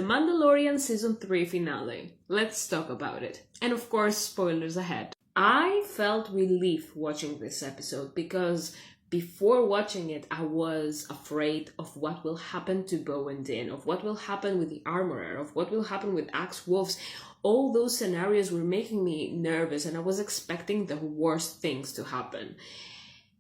The Mandalorian Season 3 finale. Let's talk about it. And of course, spoilers ahead. I felt relief watching this episode because before watching it, I was afraid of what will happen to Bo and Din, of what will happen with the Armorer, of what will happen with Axe Wolves. All those scenarios were making me nervous and I was expecting the worst things to happen.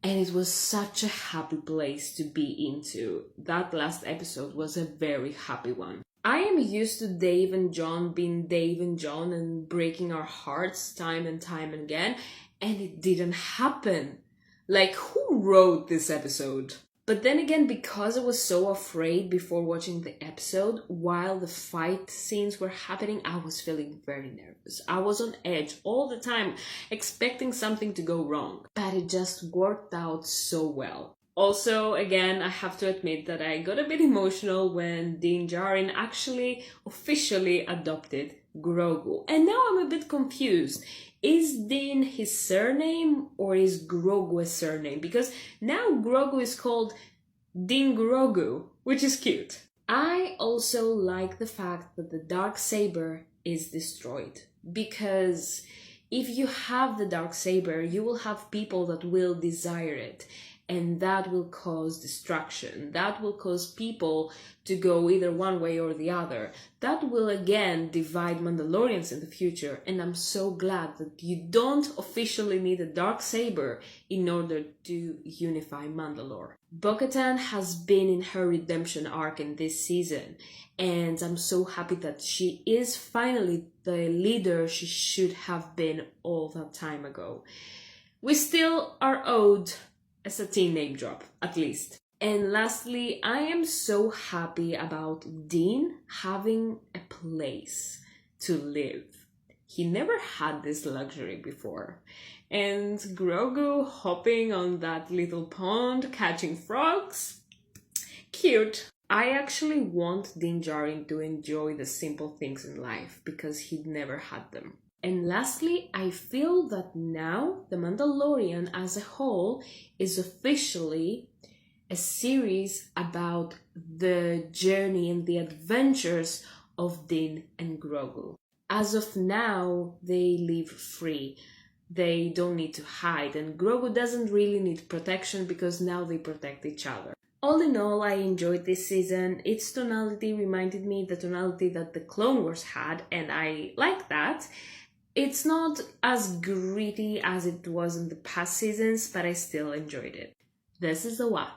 And it was such a happy place to be into. That last episode was a very happy one. I am used to Dave and John being Dave and John and breaking our hearts time and time again, and it didn't happen. Like, who wrote this episode? But then again, because I was so afraid before watching the episode, while the fight scenes were happening, I was feeling very nervous. I was on edge all the time, expecting something to go wrong. But it just worked out so well. Also, again, I have to admit that I got a bit emotional when Din Djarin actually officially adopted Grogu. And now I'm a bit confused. Is Din his surname or is Grogu a surname? Because now Grogu is called Din Grogu, which is cute. I also like the fact that the Darksaber is destroyed. Because if you have the Darksaber, you will have people that will desire it. And that will cause destruction. That will cause people to go either one way or the other. That will again divide Mandalorians in the future. And I'm so glad that you don't officially need a Darksaber in order to unify Mandalore. Bo-Katan has been in her redemption arc in this season. And I'm so happy that she is finally the leader she should have been all that time ago. We still are owed a Satine name drop, at least. And lastly, I am so happy about Din having a place to live. He never had this luxury before. And Grogu hopping on that little pond, catching frogs, cute. I actually want Din Djarin to enjoy the simple things in life because he'd never had them. And lastly, I feel that now The Mandalorian as a whole is officially a series about the journey and the adventures of Din and Grogu. As of now, they live free. They don't need to hide, and Grogu doesn't really need protection because now they protect each other. All in all, I enjoyed this season. Its tonality reminded me the tonality that the Clone Wars had, and I like that. It's not as gritty as it was in the past seasons, but I still enjoyed it. This is the Wa.